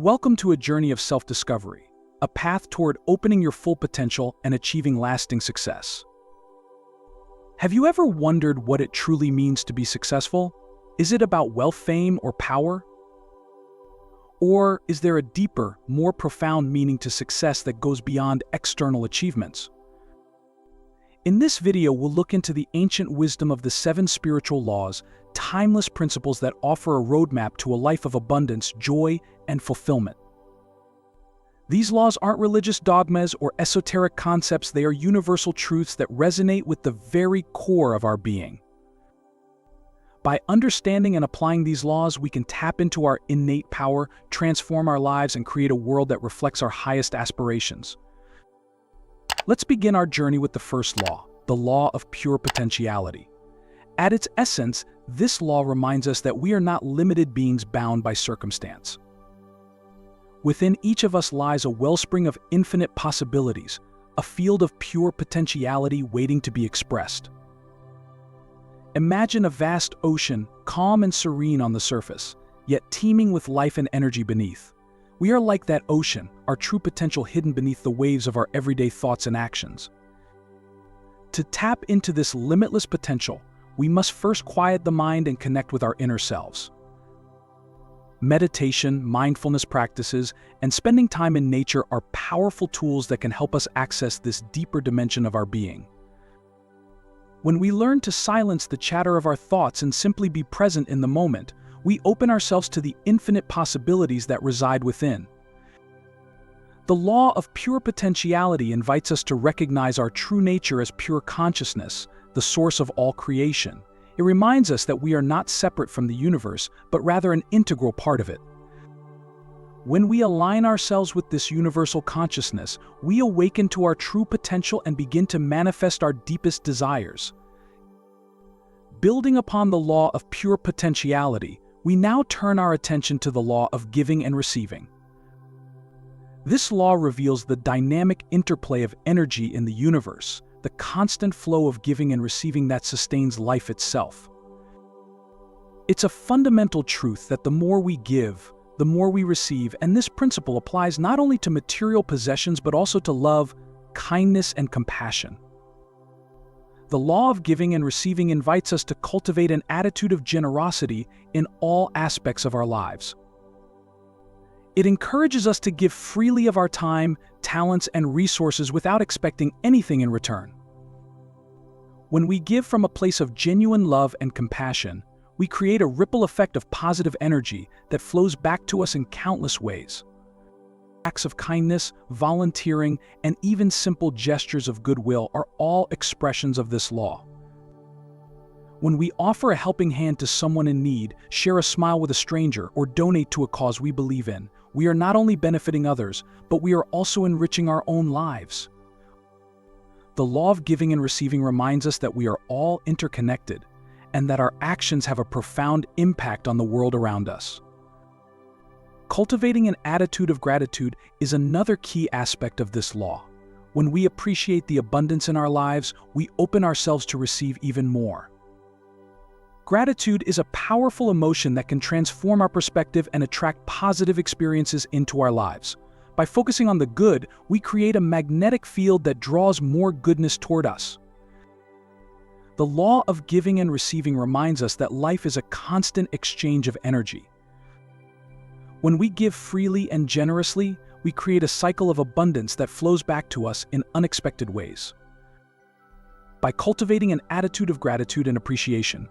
Welcome to a journey of self-discovery, a path toward opening your full potential and achieving lasting success. Have you ever wondered what it truly means to be successful? Is it about wealth, fame, or power? Or is there a deeper, more profound meaning to success that goes beyond external achievements? In this video, we'll look into the ancient wisdom of the 7 spiritual laws, timeless principles that offer a roadmap to a life of abundance, joy, and fulfillment. These laws aren't religious dogmas or esoteric concepts, they are universal truths that resonate with the very core of our being. By understanding and applying these laws, we can tap into our innate power, transform our lives, and create a world that reflects our highest aspirations. Let's begin our journey with the first law, the law of pure potentiality. At its essence, this law reminds us that we are not limited beings bound by circumstance. Within each of us lies a wellspring of infinite possibilities, a field of pure potentiality waiting to be expressed. Imagine a vast ocean, calm and serene on the surface, yet teeming with life and energy beneath. We are like that ocean, our true potential hidden beneath the waves of our everyday thoughts and actions. To tap into this limitless potential, we must first quiet the mind and connect with our inner selves. Meditation, mindfulness practices, and spending time in nature are powerful tools that can help us access this deeper dimension of our being. When we learn to silence the chatter of our thoughts and simply be present in the moment, we open ourselves to the infinite possibilities that reside within. The law of pure potentiality invites us to recognize our true nature as pure consciousness, the source of all creation. It reminds us that we are not separate from the universe, but rather an integral part of it. When we align ourselves with this universal consciousness, we awaken to our true potential and begin to manifest our deepest desires. Building upon the law of pure potentiality, we now turn our attention to the law of giving and receiving. This law reveals the dynamic interplay of energy in the universe, the constant flow of giving and receiving that sustains life itself. It's a fundamental truth that the more we give, the more we receive, and this principle applies not only to material possessions but also to love, kindness, and compassion. The law of giving and receiving invites us to cultivate an attitude of generosity in all aspects of our lives. It encourages us to give freely of our time, talents, and resources without expecting anything in return. When we give from a place of genuine love and compassion, we create a ripple effect of positive energy that flows back to us in countless ways. Acts of kindness, volunteering, and even simple gestures of goodwill are all expressions of this law. When we offer a helping hand to someone in need, share a smile with a stranger, or donate to a cause we believe in, we are not only benefiting others, but we are also enriching our own lives. The law of giving and receiving reminds us that we are all interconnected, and that our actions have a profound impact on the world around us. Cultivating an attitude of gratitude is another key aspect of this law. When we appreciate the abundance in our lives, we open ourselves to receive even more. Gratitude is a powerful emotion that can transform our perspective and attract positive experiences into our lives. By focusing on the good, we create a magnetic field that draws more goodness toward us. The law of giving and receiving reminds us that life is a constant exchange of energy. When we give freely and generously, we create a cycle of abundance that flows back to us in unexpected ways. By cultivating an attitude of gratitude and appreciation,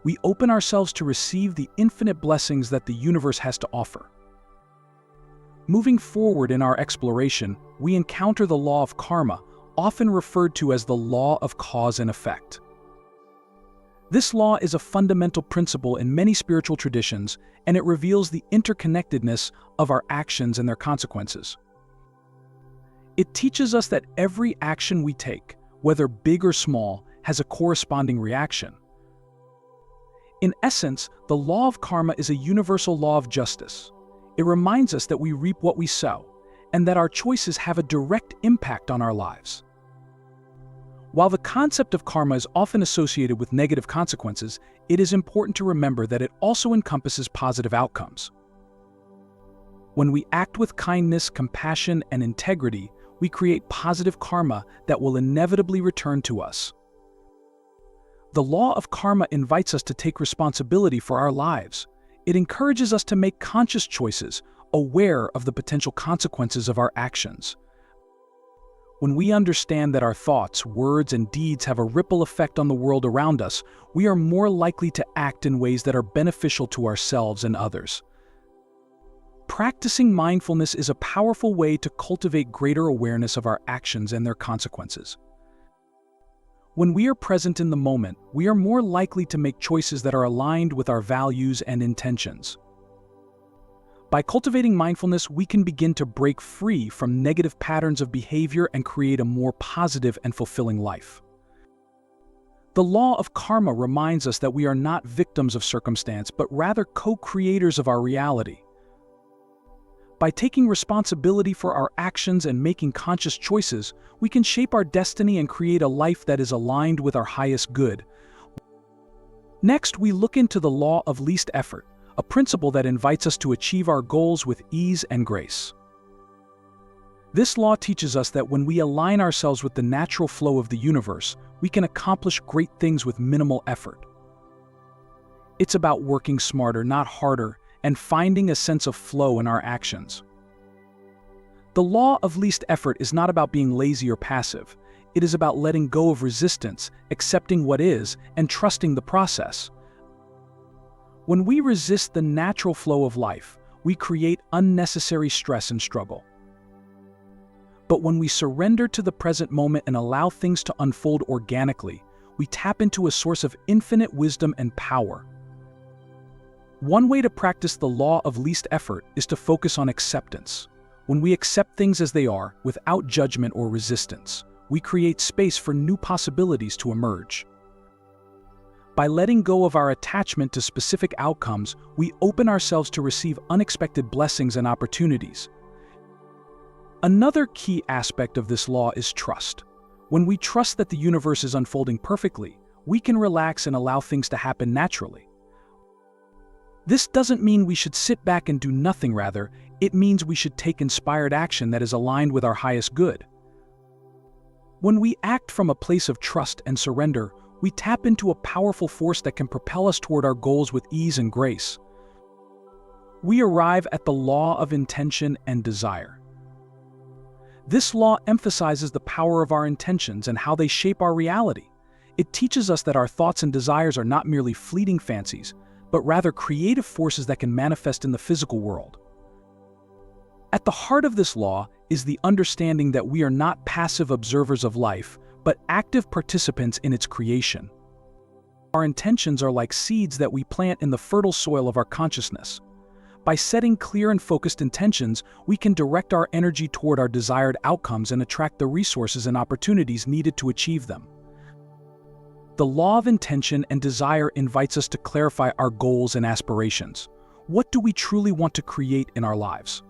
we open ourselves to receive the infinite blessings that the universe has to offer. Moving forward in our exploration, we encounter the law of karma, often referred to as the law of cause and effect. This law is a fundamental principle in many spiritual traditions, and it reveals the interconnectedness of our actions and their consequences. It teaches us that every action we take, whether big or small, has a corresponding reaction. In essence, the law of karma is a universal law of justice. It reminds us that we reap what we sow, and that our choices have a direct impact on our lives. While the concept of karma is often associated with negative consequences, it is important to remember that it also encompasses positive outcomes. When we act with kindness, compassion, and integrity, we create positive karma that will inevitably return to us. The law of karma invites us to take responsibility for our lives. It encourages us to make conscious choices, aware of the potential consequences of our actions. When we understand that our thoughts, words, and deeds have a ripple effect on the world around us, we are more likely to act in ways that are beneficial to ourselves and others. Practicing mindfulness is a powerful way to cultivate greater awareness of our actions and their consequences. When we are present in the moment, we are more likely to make choices that are aligned with our values and intentions. By cultivating mindfulness, we can begin to break free from negative patterns of behavior and create a more positive and fulfilling life. The law of karma reminds us that we are not victims of circumstance, but rather co-creators of our reality. By taking responsibility for our actions and making conscious choices, we can shape our destiny and create a life that is aligned with our highest good. Next, we look into the law of least effort, a principle that invites us to achieve our goals with ease and grace. This law teaches us that when we align ourselves with the natural flow of the universe, we can accomplish great things with minimal effort. It's about working smarter, not harder, and finding a sense of flow in our actions. The law of least effort is not about being lazy or passive. It is about letting go of resistance, accepting what is, and trusting the process. When we resist the natural flow of life, we create unnecessary stress and struggle. But when we surrender to the present moment and allow things to unfold organically, we tap into a source of infinite wisdom and power. One way to practice the law of least effort is to focus on acceptance. When we accept things as they are, without judgment or resistance, we create space for new possibilities to emerge. By letting go of our attachment to specific outcomes, we open ourselves to receive unexpected blessings and opportunities. Another key aspect of this law is trust. When we trust that the universe is unfolding perfectly, we can relax and allow things to happen naturally. This doesn't mean we should sit back and do nothing, rather, it means we should take inspired action that is aligned with our highest good. When we act from a place of trust and surrender, we tap into a powerful force that can propel us toward our goals with ease and grace. We arrive at the law of intention and desire. This law emphasizes the power of our intentions and how they shape our reality. It teaches us that our thoughts and desires are not merely fleeting fancies, but rather creative forces that can manifest in the physical world. At the heart of this law is the understanding that we are not passive observers of life, but active participants in its creation. Our intentions are like seeds that we plant in the fertile soil of our consciousness. By setting clear and focused intentions, we can direct our energy toward our desired outcomes and attract the resources and opportunities needed to achieve them. The law of intention and desire invites us to clarify our goals and aspirations. What do we truly want to create in our lives?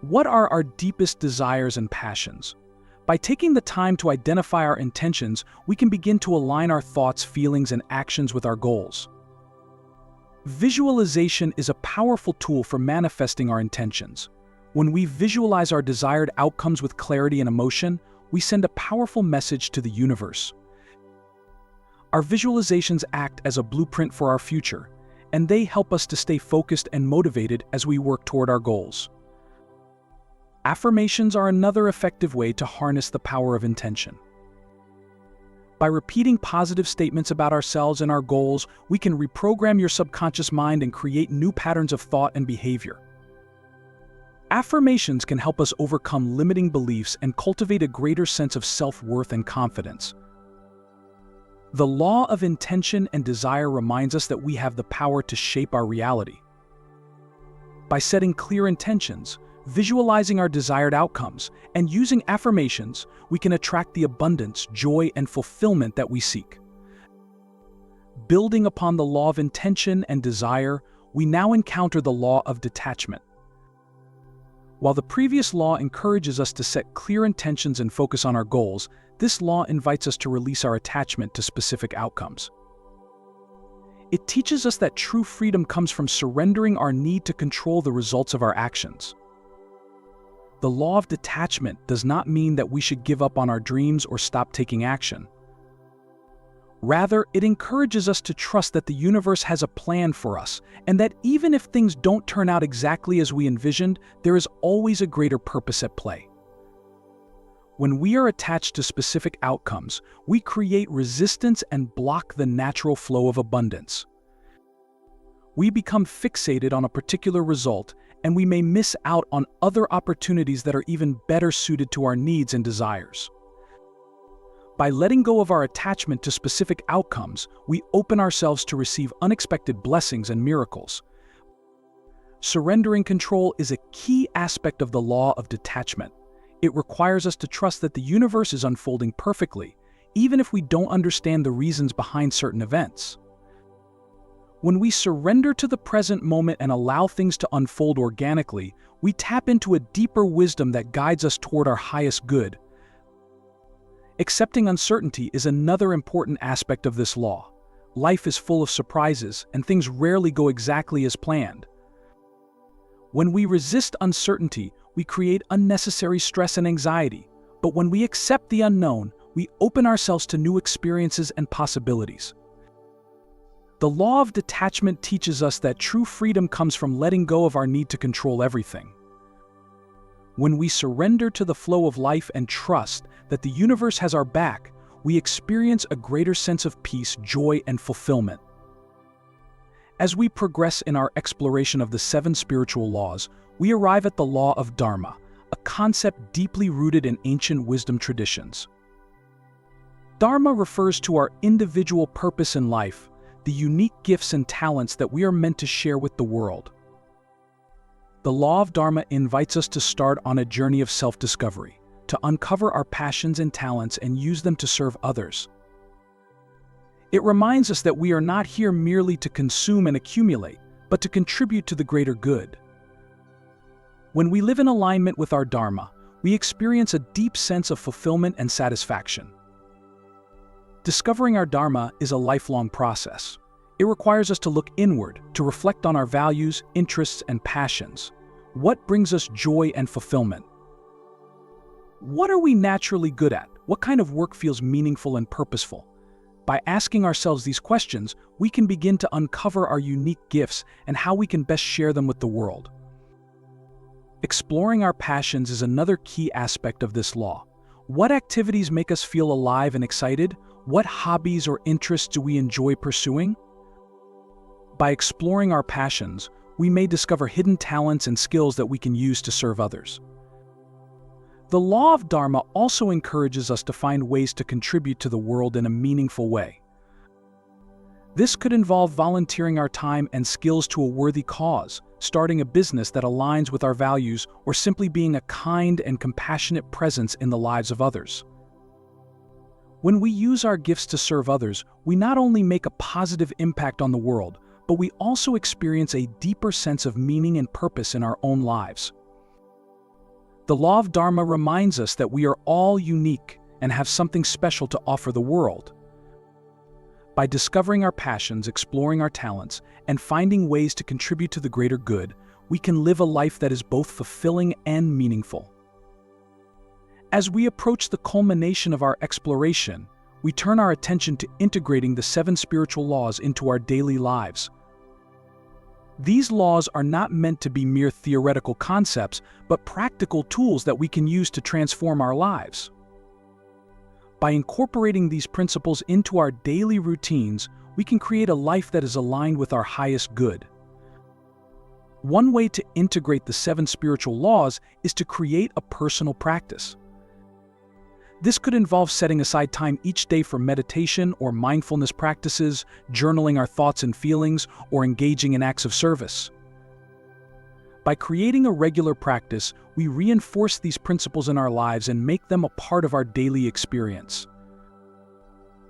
What are our deepest desires and passions? By taking the time to identify our intentions, we can begin to align our thoughts, feelings, and actions with our goals. Visualization is a powerful tool for manifesting our intentions. When we visualize our desired outcomes with clarity and emotion, we send a powerful message to the universe. Our visualizations act as a blueprint for our future, and they help us to stay focused and motivated as we work toward our goals. Affirmations are another effective way to harness the power of intention. By repeating positive statements about ourselves and our goals, we can reprogram your subconscious mind and create new patterns of thought and behavior. Affirmations can help us overcome limiting beliefs and cultivate a greater sense of self-worth and confidence. The law of intention and desire reminds us that we have the power to shape our reality. By setting clear intentions, visualizing our desired outcomes, and using affirmations, we can attract the abundance, joy, and fulfillment that we seek. Building upon the law of intention and desire, we now encounter the law of detachment. While the previous law encourages us to set clear intentions and focus on our goals, this law invites us to release our attachment to specific outcomes. It teaches us that true freedom comes from surrendering our need to control the results of our actions. The law of detachment does not mean that we should give up on our dreams or stop taking action. Rather, it encourages us to trust that the universe has a plan for us, and that even if things don't turn out exactly as we envisioned, there is always a greater purpose at play. When we are attached to specific outcomes, we create resistance and block the natural flow of abundance. We become fixated on a particular result, and we may miss out on other opportunities that are even better suited to our needs and desires. By letting go of our attachment to specific outcomes, we open ourselves to receive unexpected blessings and miracles. Surrendering control is a key aspect of the law of detachment. It requires us to trust that the universe is unfolding perfectly, even if we don't understand the reasons behind certain events. When we surrender to the present moment and allow things to unfold organically, we tap into a deeper wisdom that guides us toward our highest good. Accepting uncertainty is another important aspect of this law. Life is full of surprises, and things rarely go exactly as planned. When we resist uncertainty, we create unnecessary stress and anxiety. But when we accept the unknown, we open ourselves to new experiences and possibilities. The law of detachment teaches us that true freedom comes from letting go of our need to control everything. When we surrender to the flow of life and trust that the universe has our back, we experience a greater sense of peace, joy, and fulfillment. As we progress in our exploration of the 7 spiritual laws, we arrive at the law of Dharma, a concept deeply rooted in ancient wisdom traditions. Dharma refers to our individual purpose in life, the unique gifts and talents that we are meant to share with the world. The law of Dharma invites us to start on a journey of self-discovery, to uncover our passions and talents and use them to serve others. It reminds us that we are not here merely to consume and accumulate, but to contribute to the greater good. When we live in alignment with our Dharma, we experience a deep sense of fulfillment and satisfaction. Discovering our Dharma is a lifelong process. It requires us to look inward, to reflect on our values, interests, and passions. What brings us joy and fulfillment? What are we naturally good at? What kind of work feels meaningful and purposeful? By asking ourselves these questions, we can begin to uncover our unique gifts and how we can best share them with the world. Exploring our passions is another key aspect of this law. What activities make us feel alive and excited? What hobbies or interests do we enjoy pursuing? By exploring our passions, we may discover hidden talents and skills that we can use to serve others. The law of Dharma also encourages us to find ways to contribute to the world in a meaningful way. This could involve volunteering our time and skills to a worthy cause, starting a business that aligns with our values, or simply being a kind and compassionate presence in the lives of others. When we use our gifts to serve others, we not only make a positive impact on the world, but we also experience a deeper sense of meaning and purpose in our own lives. The law of Dharma reminds us that we are all unique and have something special to offer the world. By discovering our passions, exploring our talents, and finding ways to contribute to the greater good, we can live a life that is both fulfilling and meaningful. As we approach the culmination of our exploration, we turn our attention to integrating the 7 spiritual laws into our daily lives. These laws are not meant to be mere theoretical concepts, but practical tools that we can use to transform our lives. By incorporating these principles into our daily routines, we can create a life that is aligned with our highest good. One way to integrate the 7 spiritual laws is to create a personal practice. This could involve setting aside time each day for meditation or mindfulness practices, journaling our thoughts and feelings, or engaging in acts of service. By creating a regular practice, we reinforce these principles in our lives and make them a part of our daily experience.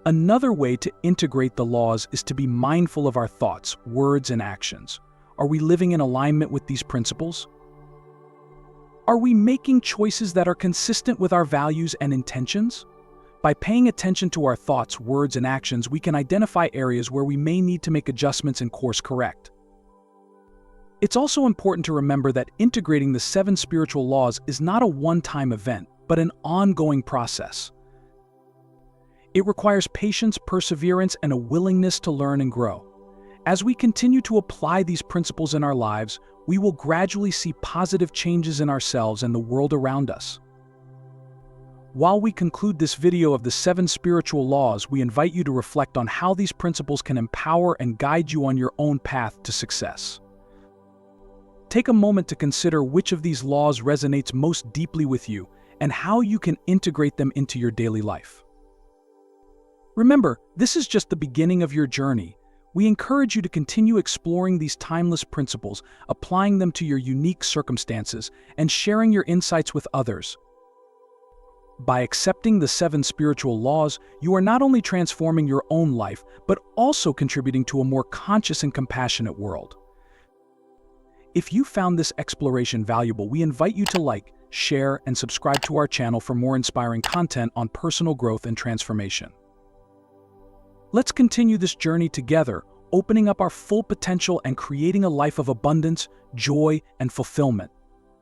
Another way to integrate the laws is to be mindful of our thoughts, words, and actions. Are we living in alignment with these principles? Are we making choices that are consistent with our values and intentions? By paying attention to our thoughts, words, and actions, we can identify areas where we may need to make adjustments and course correct. It's also important to remember that integrating the 7 spiritual laws is not a one-time event, but an ongoing process. It requires patience, perseverance, and a willingness to learn and grow. As we continue to apply these principles in our lives, we will gradually see positive changes in ourselves and the world around us. While we conclude this video of the 7 spiritual laws, we invite you to reflect on how these principles can empower and guide you on your own path to success. Take a moment to consider which of these laws resonates most deeply with you and how you can integrate them into your daily life. Remember, this is just the beginning of your journey. We encourage you to continue exploring these timeless principles, applying them to your unique circumstances, and sharing your insights with others. By accepting the 7 spiritual laws, you are not only transforming your own life, but also contributing to a more conscious and compassionate world. If you found this exploration valuable, we invite you to like, share, and subscribe to our channel for more inspiring content on personal growth and transformation. Let's continue this journey together, opening up our full potential and creating a life of abundance, joy, and fulfillment.